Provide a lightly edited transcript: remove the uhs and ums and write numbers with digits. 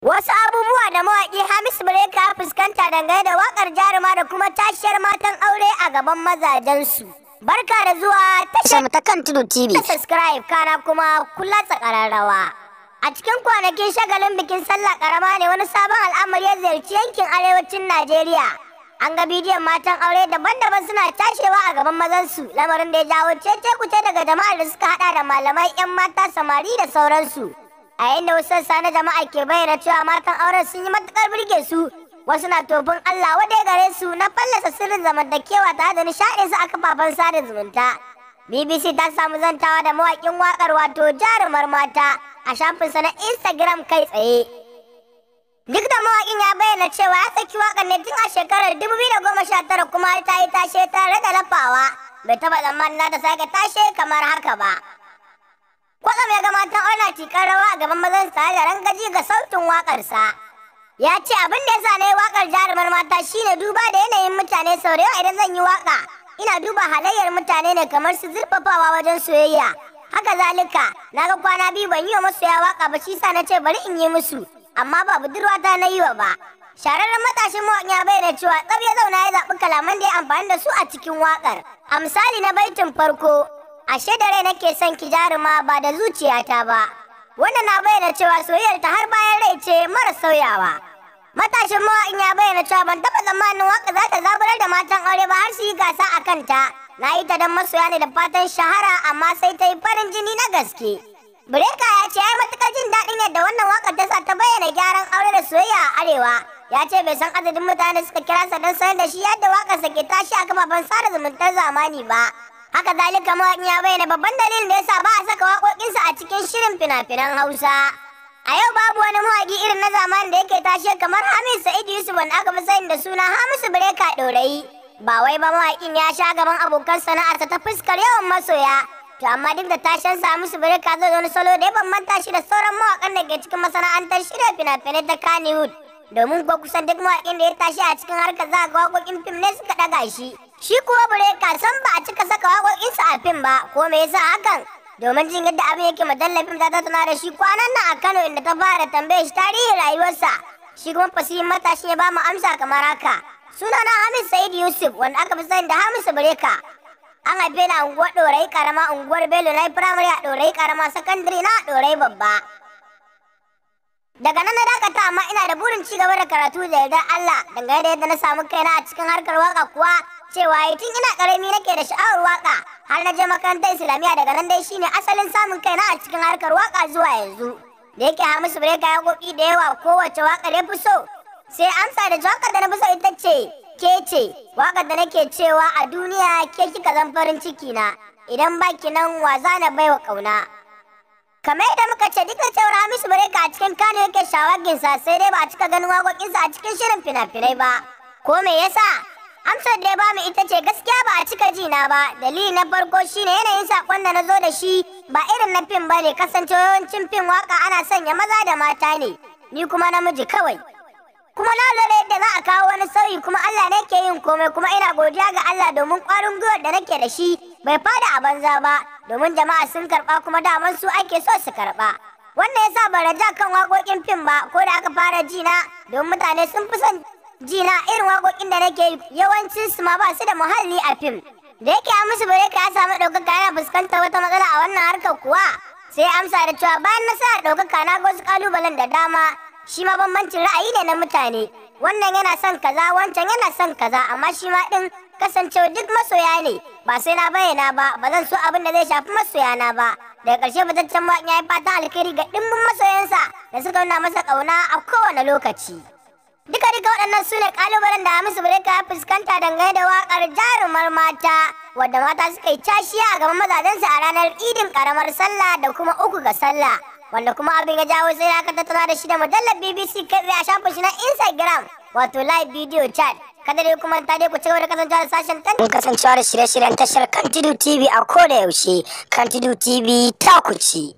Wasu abubuwa da mawaƙi Hamisu ya fuskanta dangane da waƙar jaruma da kuma tashiyar matan aure a gaban mazajensu. Barka da zuwa tashar ta kan Tudu TV. Subscribe kana kuma kula ƙararrawa. A cikin kwanakin shagalin bikin sallah ƙarama ne wani sabon al'amari ya ziyarci yankin arewacin Najeriya. An ga bidiyon matan aure daban-daban suna tashewa a gaban mazansu, lamarin da ya jawo cece-kuce daga jama'ar da suka haɗa da malamai, 'yan mata, samari da sauransu. A yayin da wasu sassa na jama'a ke bayyana cewa matan auren sun yi matukar burge su, wasu na tofin Allah wadai gare su na fallasa sirrin zamantakewa tare da nishaɗin su a kafafen sada zumunta. BBC ta samu zantawa da mawaƙin waƙar wato jarumar mata a shafinsa na Instagram kai tsaye. Duk da mawaƙin ya bayyana cewa ya saki waƙar ne tun a shekarar 2019 kuma ta yi tashe tare da lafawa, bai taɓa tsammanin za ta sake tashe kamar haka ba. Kwatsam ya ga matan aure tikar rawa a gaban mazan tare da rangaji ga sautin waƙarsa. Ya ce abin da ya sa na yi waƙar jarumar mata shine duba da yanayin mutane sau da yawa idan zan yi waƙa. Ina duba halayyar mutane ne kamar su zurfafawa wajen soyayya. Haka zalika, na ga kwana biyu ban yi wa masoya waƙa ba shi sa na ce bari in yi musu, amma ba budurwata na yi wa ba. Shararren matashin mawaƙin ya bayyana cewa tsab ya zauna ya zaɓi kalaman da ya amfani da su a cikin waƙar. A misali na baitin farko, ashe da rai nake son ki jaruma ba da zuciyata ba. Wannan na bayyana cewa soyayyar ta har bayan rai ce mara sauyawa. Matashin mawaƙin ya bayyana cewa ban taɓa tsammanin waƙa za ta zaburar da matan aure ba har su yi gasa a kanta. Na yi ta don masoya ne da fatan shahara amma sai ta yi farin jini na gaske. Breka ya ce ya yi matuƙar jin daɗin yadda wannan waƙar ta sa ta bayyana gyaran aure da soyayya a arewa. Ya ce bai san adadin mutanen da suka kira sa don sanar da shi yadda waƙarsa ke tashi a kafafen sada zumuntar zamani ba. Haka zalika mawaƙin ya bayyana babban dalilin da yasa ba a saka waƙoƙinsa a cikin shirin fina-finan Hausa. A yau babu wani mawaƙi irin na zamanin da yake tashe kamar Hamisu Yusuf wanda aka fi sani da suna Hamisu Breka Ɗorayi. Ba wai ba mawaƙin ya sha gaban abokan sana'arsa ta fuskar yawan masoya. To amma duk da tashensa Hamisu Breka zai wani salo da ya bambanta shi da sauran mawaƙan da ke cikin masana'antar shirya fina-finai ta Kannywood. Domin kuwa kusan duk mawaƙin da ya tashi a cikin harkar za ga waƙoƙin fim ne suka ɗaga shi. Shi kuwa Breka san ba a cika saka waƙoƙinsa a fim ba, ko me yasa hakan? Domin jin yadda abin yake majallar fim ta tattauna da shi kwanan nan a Kano inda ta fara tambaye shi tarihin rayuwarsa. Shi kuma fasihin matashi ya ba mu amsa kamar haka. Sunana Hamisu Yusuf wanda aka fi sani da Hamisu Breka. An haife ni a unguwar Ɗorayi Karama, unguwar Bello, na yi firamare a Ɗorayi Karama, sakandare na a Ɗorayi Babba. Daga nan na dakata amma ina da burin ci gaba da karatu da yardar Allah. Dangane da yadda na samu kaina a cikin harkar waka kuwa cewa tun ina karami nake da sha'awar waka har na je makarantar Islamiyya, daga nan dai shine asalin samun kaina a cikin harkar waka zuwa yanzu. Da yake Hamisu Breka ya goki da yawa kowace wakar ya fi so, sai amsa da wakar da na fi so ita ce ke ce, wakar da nake cewa a duniya ke kika zan farin ciki na, idan baki nan wa za na baiwa kauna. Kamar yadda muka ce duk da cewar Hamisu Breka a cikin Kano yake shawaginsa, sai dai ba a cika ganin waƙoƙinsa a cikin shirin fina-finai ba. Ko me yasa? Amsar da ya bamu ita ce gaskiya ba a cika jina ba. Dalili na farko shine yanayin sakon da na zo da shi ba irin na fim bane, kasance yawancin fim waka ana sanya maza da mata ne, ni kuma namiji kawai. Kuma na lura yadda za a kawo wani sauyi kuma Allah ne ke yin komai, kuma ina godiya ga Allah domin ƙwarin gwiwar da nake da shi bai fada a banza ba, domin jama'a sun karɓa kuma daman su ake so su karɓa. Wannan yasa ban raja kan waƙoƙin fim ba, ko da aka fara jina domin mutane sun fi son jina irin waƙoƙin da nake yawancin su ma ba su da muhalli a fim. Da yake Hamisu Breka ya samu ɗaukaka yana fuskantar wata matsala a wannan harkar kuwa, sai amsa da cewa bayan nasarar ɗaukaka na ga wasu ƙalubalen da dama. Shi ma bambancin ra'ayi ne na mutane, wannan yana son kaza wancan yana son kaza, amma shi ma ɗin kasancewa duk masoya ne, ba sai na bayyana ba, ba zan so abin da zai shafi masoyana ba. Daga ƙarshe fitaccen mawaƙin ya yi fatan alkhairi ga ɗimbin masoyansa da suka nuna masa ƙauna a kowane lokaci. Duka waɗannan su ne ƙalubalen da Hamisu Breka ya fuskanta dangane da waƙar jarumar mata, wadda mata suka yi cashiya a gaban mazajensu a ranar idin ƙaramar sallah da kuma 3 ga sallah, wanda kuma abin ya jawo sai aka tattauna da shi da mujallar BBC kai tsaye a shafin shi na Instagram wato live video chat. Kada dai kuma ta dai ku cigaba da kasancewa da sashen tan. Mun kasancewa da shirye-shiryen tashar kan Tudu TV a koda yaushe. Kan Tudu TV ta ku ci.